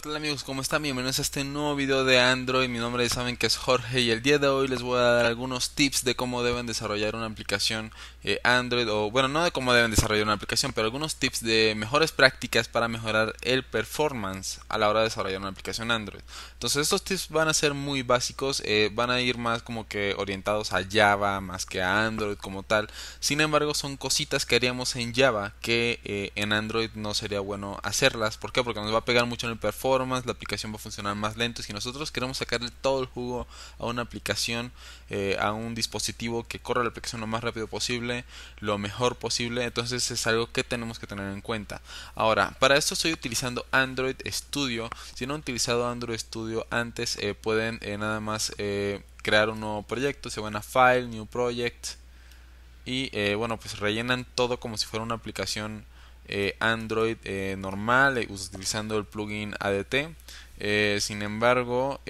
tal amigos? ¿Cómo están? Bienvenidos a este nuevo video de Android. Mi nombre saben que es Jorge y el día de hoy les voy a dar algunos tips de cómo deben desarrollar una aplicación Android, o bueno, no de cómo deben desarrollar una aplicación, pero algunos tips de mejores prácticas para mejorar el performance a la hora de desarrollar una aplicación Android. Entonces estos tips van a ser muy básicos, van a ir más como que orientados a Java más que a Android como tal. Sin embargo, son cositas que haríamos en Java que en Android no sería bueno hacerlas. ¿Por qué? Porque nos va a pegar mucho en el performance, la aplicación va a funcionar más lento. Si nosotros queremos sacarle todo el jugo a una aplicación, a un dispositivo que corra la aplicación lo más rápido posible, lo mejor posible, entonces es algo que tenemos que tener en cuenta. Ahora, para esto estoy utilizando Android Studio. Si no han utilizado Android Studio antes, pueden nada más crear un nuevo proyecto. Se van a File, New Project y bueno, pues rellenan todo como si fuera una aplicación Android normal, utilizando el plugin ADT. Sin embargo,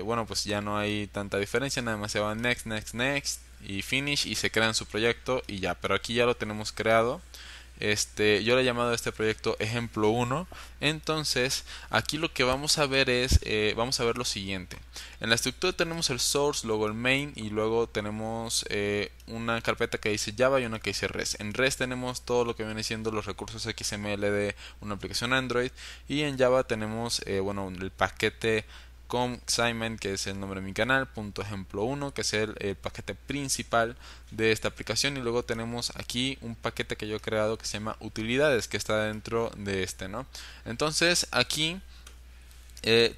bueno, pues ya no hay tanta diferencia, nada más se va next, next, next y finish y se crean su proyecto y ya, pero aquí ya lo tenemos creado. Yo le he llamado a este proyecto ejemplo 1. Entonces aquí lo que vamos a ver es vamos a ver lo siguiente. En la estructura tenemos el source, luego el main y luego tenemos una carpeta que dice Java y una que dice REST. En REST tenemos todo lo que viene siendo los recursos XML de una aplicación Android, y en Java tenemos bueno, el paquete Consignment, que es el nombre de mi canal, punto ejemplo 1, que es el paquete principal de esta aplicación, y luego tenemos aquí un paquete que yo he creado que se llama utilidades, que está dentro de este, ¿no? Entonces aquí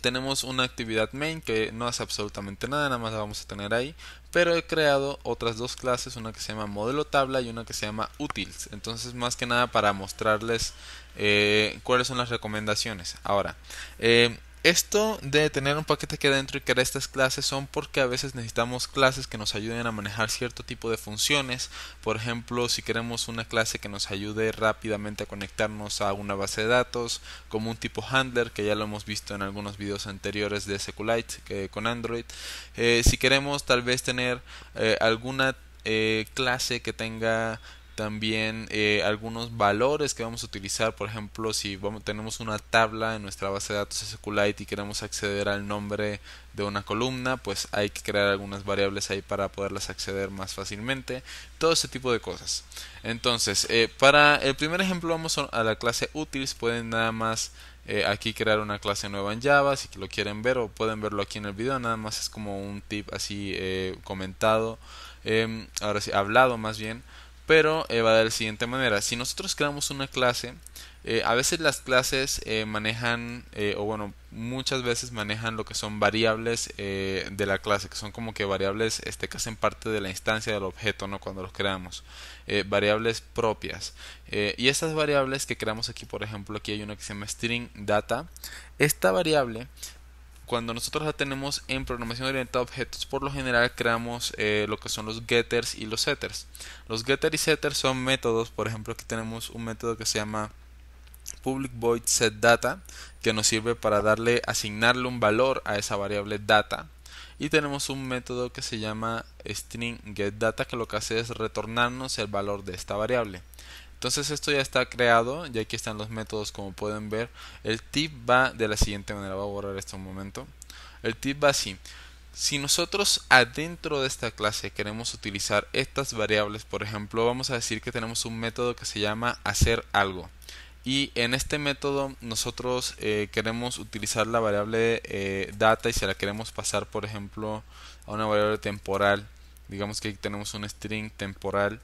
tenemos una actividad main que no hace absolutamente nada, nada más la vamos a tener ahí, pero he creado otras dos clases, una que se llama modelo tabla y una que se llama utils. Entonces, más que nada para mostrarles cuáles son las recomendaciones. Ahora, esto de tener un paquete aquí adentro y crear estas clases son porque a veces necesitamos clases que nos ayuden a manejar cierto tipo de funciones. Por ejemplo, si queremos una clase que nos ayude rápidamente a conectarnos a una base de datos, como un tipo handler, que ya lo hemos visto en algunos videos anteriores de SQLite con Android. Si queremos tal vez tener alguna clase que tenga también algunos valores que vamos a utilizar. Por ejemplo, si tenemos una tabla en nuestra base de datos SQLite y queremos acceder al nombre de una columna, pues hay que crear algunas variables ahí para poderlas acceder más fácilmente. Todo ese tipo de cosas. Entonces, para el primer ejemplo vamos a la clase utils. Pueden nada más aquí crear una clase nueva en Java si lo quieren ver, o pueden verlo aquí en el video. Nada más es como un tip así comentado, ahora sí, hablado más bien. Pero va de la siguiente manera: si nosotros creamos una clase, a veces las clases manejan, o bueno, muchas veces manejan lo que son variables de la clase, que son como que variables que hacen parte de la instancia del objeto, ¿no? Cuando los creamos, variables propias. Y estas variables que creamos aquí, por ejemplo, aquí hay una que se llama string data. Esta variable, cuando nosotros la tenemos en programación orientada a objetos, por lo general creamos lo que son los getters y los setters. Los getters y setters son métodos. Por ejemplo, aquí tenemos un método que se llama public void set data, que nos sirve para asignarle un valor a esa variable data. Y tenemos un método que se llama string get data, que lo que hace es retornarnos el valor de esta variable. Entonces esto ya está creado, y aquí están los métodos como pueden ver. El tip va de la siguiente manera: voy a borrar esto un momento. El tip va así: si nosotros adentro de esta clase queremos utilizar estas variables, por ejemplo, vamos a decir que tenemos un método que se llama hacer algo, y en este método nosotros queremos utilizar la variable data y se la queremos pasar, por ejemplo, a una variable temporal. Digamos que aquí tenemos un string temporal,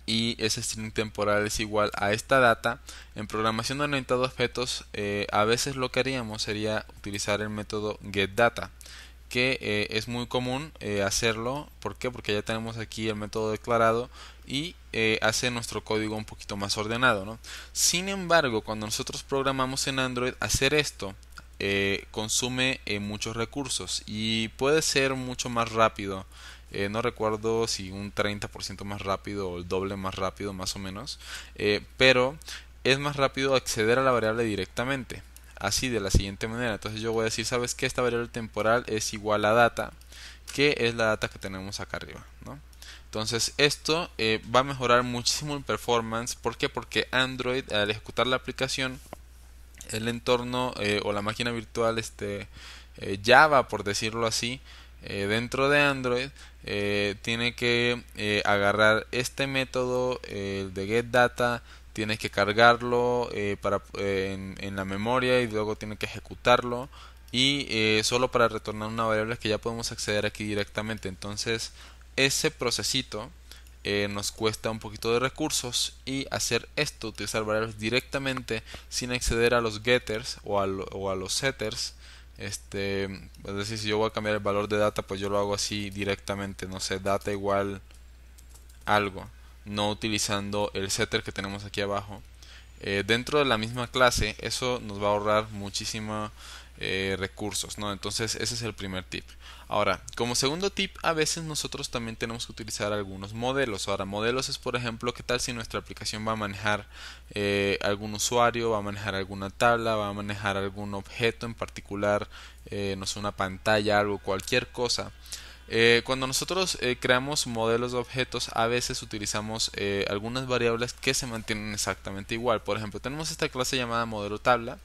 y ese string temporal es igual a esta data. En programación orientada a objetos, a veces lo que haríamos sería utilizar el método getData, que es muy común hacerlo. ¿Por qué? Porque ya tenemos aquí el método declarado y hace nuestro código un poquito más ordenado, ¿no? Sin embargo, cuando nosotros programamos en Android, hacer esto consume muchos recursos y puede ser mucho más rápido. No recuerdo si un 30% más rápido o el doble más rápido, más o menos, pero es más rápido acceder a la variable directamente, así de la siguiente manera. Entonces yo voy a decir, ¿sabes qué? Esta variable temporal es igual a data, que es la data que tenemos acá arriba, ¿no? Entonces esto va a mejorar muchísimo el performance. ¿Por qué? Porque Android, al ejecutar la aplicación, el entorno o la máquina virtual Java, por decirlo así, dentro de Android, tiene que agarrar este método, el de getData, tiene que cargarlo en la memoria y luego tiene que ejecutarlo y solo para retornar una variable que ya podemos acceder aquí directamente. Entonces ese procesito nos cuesta un poquito de recursos, y hacer esto, utilizar variables directamente sin acceder a los getters o a los setters, es decir, si yo voy a cambiar el valor de data, pues yo lo hago así directamente, no sé, data igual algo, no utilizando el setter que tenemos aquí abajo. Dentro de la misma clase, eso nos va a ahorrar muchísimo recursos, ¿no? Entonces ese es el primer tip. Ahora, como segundo tip, a veces nosotros también tenemos que utilizar algunos modelos. Ahora, modelos es, por ejemplo, qué tal si nuestra aplicación va a manejar algún usuario, va a manejar alguna tabla, va a manejar algún objeto en particular, no sé, una pantalla, algo, cualquier cosa. Cuando nosotros creamos modelos de objetos, a veces utilizamos algunas variables que se mantienen exactamente igual. Por ejemplo, tenemos esta clase llamada modelo tabla,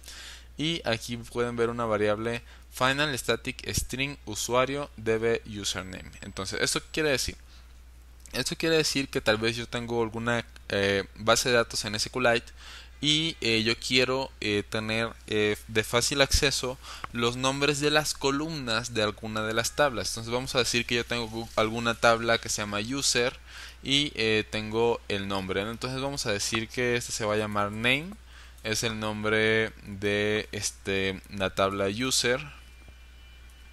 y aquí pueden ver una variable final static string usuario db username. Entonces, ¿esto qué quiere decir? Esto quiere decir que tal vez yo tengo alguna base de datos en SQLite y yo quiero tener de fácil acceso los nombres de las columnas de alguna de las tablas. Entonces vamos a decir que yo tengo alguna tabla que se llama user y tengo el nombre, ¿no? Entonces vamos a decir que este se va a llamar name, es el nombre de la tabla user.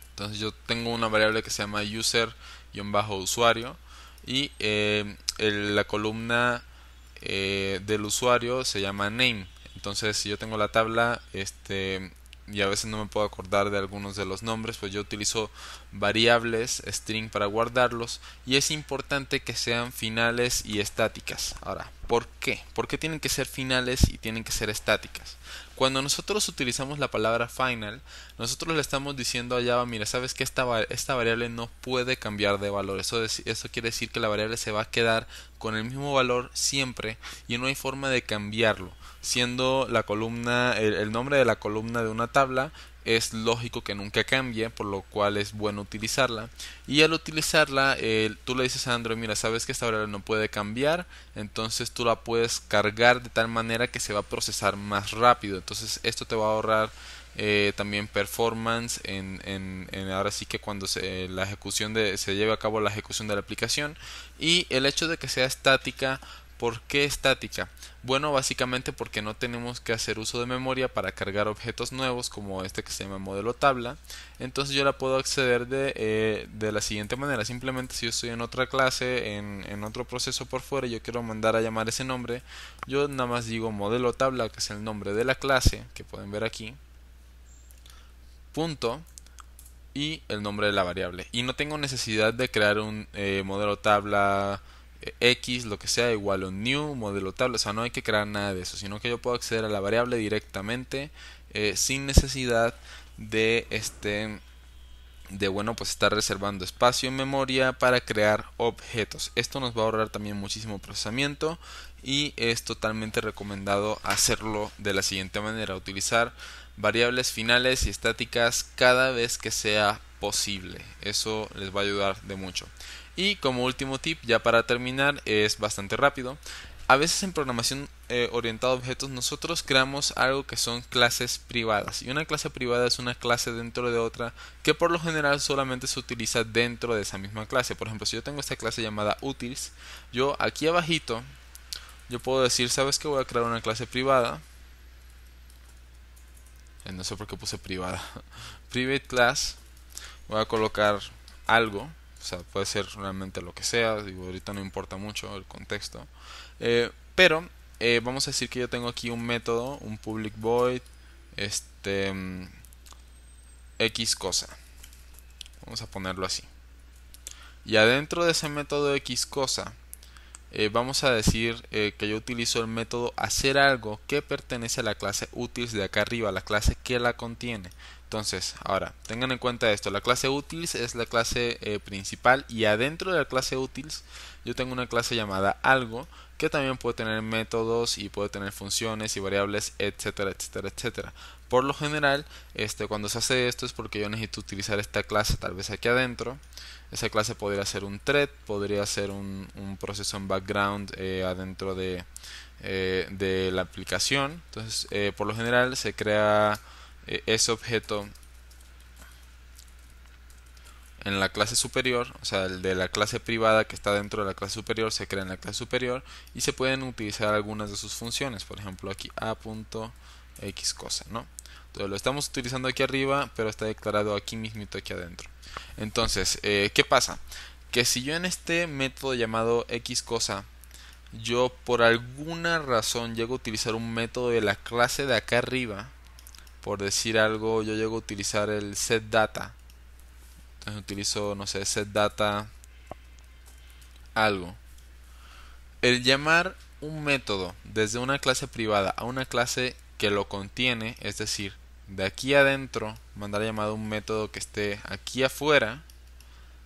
Entonces yo tengo una variable que se llama user-usuario y la columna del usuario se llama name. Entonces si yo tengo la tabla y a veces no me puedo acordar de algunos de los nombres, pues yo utilizo variables string para guardarlos, y es importante que sean finales y estáticas. Ahora, ¿por qué? ¿Por qué tienen que ser finales y tienen que ser estáticas? Cuando nosotros utilizamos la palabra final, nosotros le estamos diciendo a Java, mira, sabes que esta variable no puede cambiar de valor. Eso quiere decir que la variable se va a quedar con el mismo valor siempre y no hay forma de cambiarlo. Siendo la columna, el nombre de la columna de una tabla, es lógico que nunca cambie, por lo cual es bueno utilizarla. Y al utilizarla, tú le dices a Android, mira, sabes que esta variable no puede cambiar, entonces tú la puedes cargar de tal manera que se va a procesar más rápido. Entonces esto te va a ahorrar también performance ahora sí que cuando la ejecución se lleve a cabo la ejecución de la aplicación. Y el hecho de que sea estática, ¿por qué estática? Bueno, básicamente porque no tenemos que hacer uso de memoria para cargar objetos nuevos como este que se llama modelo tabla. Entonces yo la puedo acceder de la siguiente manera. Simplemente si yo estoy en otra clase, en otro proceso por fuera, y yo quiero mandar a llamar ese nombre, yo nada más digo modelo tabla, que es el nombre de la clase, que pueden ver aquí, punto, y el nombre de la variable. Y no tengo necesidad de crear un modelo tabla X, lo que sea, igual a un new modelo tabla. O sea, no hay que crear nada de eso, sino que yo puedo acceder a la variable directamente sin necesidad de bueno, pues estar reservando espacio en memoria para crear objetos. Esto nos va a ahorrar también muchísimo procesamiento, y es totalmente recomendado hacerlo de la siguiente manera: utilizar variables finales y estáticas cada vez que sea posible. Eso les va a ayudar de mucho. Y como último tip, ya para terminar, es bastante rápido. A veces en programación orientada a objetos nosotros creamos algo que son clases privadas, y una clase privada es una clase dentro de otra que por lo general solamente se utiliza dentro de esa misma clase. Por ejemplo, si yo tengo esta clase llamada utils, yo aquí abajito yo puedo decir, sabes que voy a crear una clase privada, no sé por qué puse privada, private class, voy a colocar algo, o sea, puede ser realmente lo que sea, digo, ahorita no importa mucho el contexto, pero vamos a decir que yo tengo aquí un método, un public void, x cosa, vamos a ponerlo así, y adentro de ese método x cosa vamos a decir que yo utilizo el método hacer algo que pertenece a la clase utils de acá arriba, la clase que la contiene. Entonces, ahora, tengan en cuenta esto, la clase utils es la clase principal y adentro de la clase utils yo tengo una clase llamada algo que también puede tener métodos y puede tener funciones y variables, etcétera, etcétera, etcétera. Por lo general, cuando se hace esto es porque yo necesito utilizar esta clase tal vez aquí adentro. Esa clase podría ser un thread, podría ser un proceso en background adentro de la aplicación. Entonces, por lo general se crea ese objeto en la clase superior, o sea, el de la clase privada que está dentro de la clase superior se crea en la clase superior y se pueden utilizar algunas de sus funciones, por ejemplo aquí a.x cosa, ¿no? Entonces lo estamos utilizando aquí arriba, pero está declarado aquí mismito aquí adentro. Entonces, ¿qué pasa? Que si yo en este método llamado x cosa, yo por alguna razón llego a utilizar un método de la clase de acá arriba, por decir algo, yo llego a utilizar el setData. Entonces utilizo, no sé, setData algo. El llamar un método desde una clase privada a una clase que lo contiene, es decir, de aquí adentro, mandar llamado a un método que esté aquí afuera,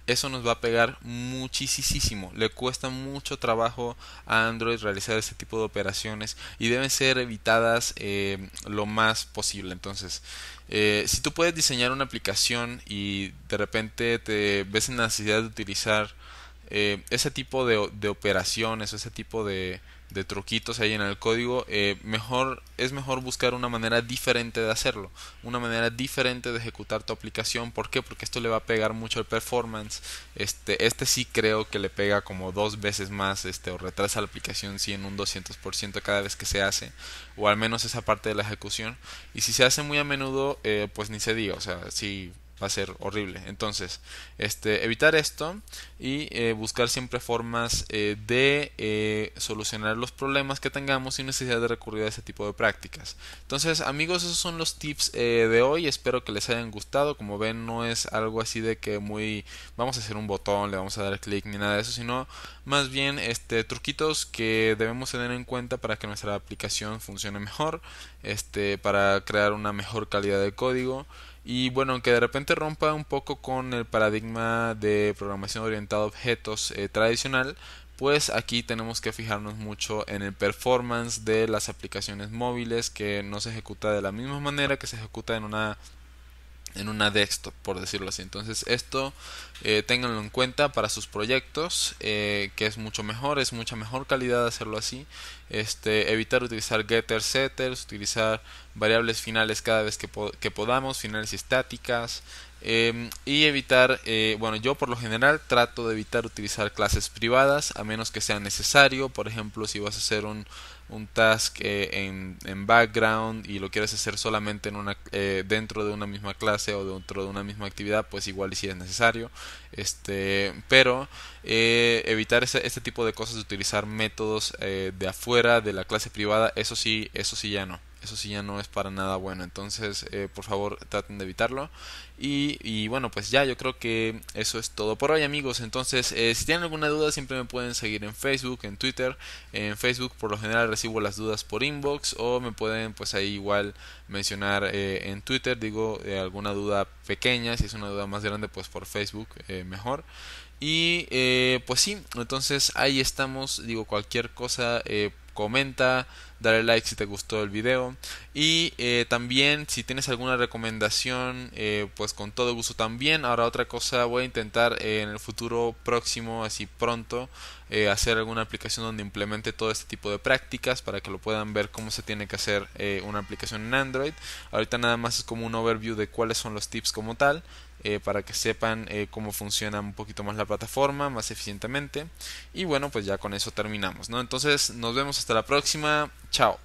eso nos va a pegar muchísimo. Le cuesta mucho trabajo a Android realizar este tipo de operaciones y deben ser evitadas lo más posible. Entonces, si tú puedes diseñar una aplicación y de repente te ves en la necesidad de utilizar ese tipo de operaciones o ese tipo de truquitos ahí en el código, es mejor buscar una manera diferente de hacerlo, una manera diferente de ejecutar tu aplicación. ¿Por qué? Porque esto le va a pegar mucho el performance. Este sí creo que le pega como 2 veces más, o retrasa la aplicación sí en un 200% cada vez que se hace, o al menos esa parte de la ejecución. Y si se hace muy a menudo, pues ni se diga, o sea, sí va a ser horrible. Entonces, evitar esto y buscar siempre formas de solucionar los problemas que tengamos sin necesidad de recurrir a ese tipo de prácticas. Entonces, amigos, esos son los tips de hoy. Espero que les hayan gustado. Como ven, no es algo así de que vamos a hacer un botón, le vamos a dar clic ni nada de eso, sino más bien truquitos que debemos tener en cuenta para que nuestra aplicación funcione mejor, para crear una mejor calidad de código. Y bueno, aunque de repente rompa un poco con el paradigma de programación orientada a objetos tradicional, pues aquí tenemos que fijarnos mucho en el performance de las aplicaciones móviles, que no se ejecuta de la misma manera que se ejecuta en una desktop, por decirlo así. Entonces esto ténganlo en cuenta para sus proyectos, que es mucho mejor, es mucha mejor calidad hacerlo así. Evitar utilizar getters, setters, utilizar variables finales cada vez que podamos, finales y estáticas. Y evitar, bueno, yo por lo general trato de evitar utilizar clases privadas a menos que sea necesario. Por ejemplo, si vas a hacer un task en background y lo quieres hacer solamente dentro de una misma clase o dentro de una misma actividad, pues igual y si es necesario. Pero evitar este tipo de cosas, de utilizar métodos de afuera de la clase privada, eso sí ya no. Eso sí ya no es para nada bueno. Entonces, por favor, traten de evitarlo. Y bueno, pues ya, yo creo que eso es todo por hoy, amigos. Entonces, si tienen alguna duda, siempre me pueden seguir en Facebook, en Twitter. En Facebook, por lo general, recibo las dudas por inbox, o me pueden, pues ahí igual mencionar en Twitter, digo, alguna duda pequeña. Si es una duda más grande, pues por Facebook, mejor. Y pues sí, entonces ahí estamos. Digo, cualquier cosa, comenta, dale like si te gustó el video. Y también si tienes alguna recomendación, pues con todo gusto también. Ahora otra cosa, voy a intentar en el futuro próximo, así pronto, hacer alguna aplicación donde implemente todo este tipo de prácticas para que lo puedan ver cómo se tiene que hacer una aplicación en Android. Ahorita nada más es como un overview de cuáles son los tips como tal, para que sepan cómo funciona un poquito más la plataforma, más eficientemente. Y bueno, pues ya con eso terminamos, ¿no? Entonces nos vemos hasta la próxima. Chao.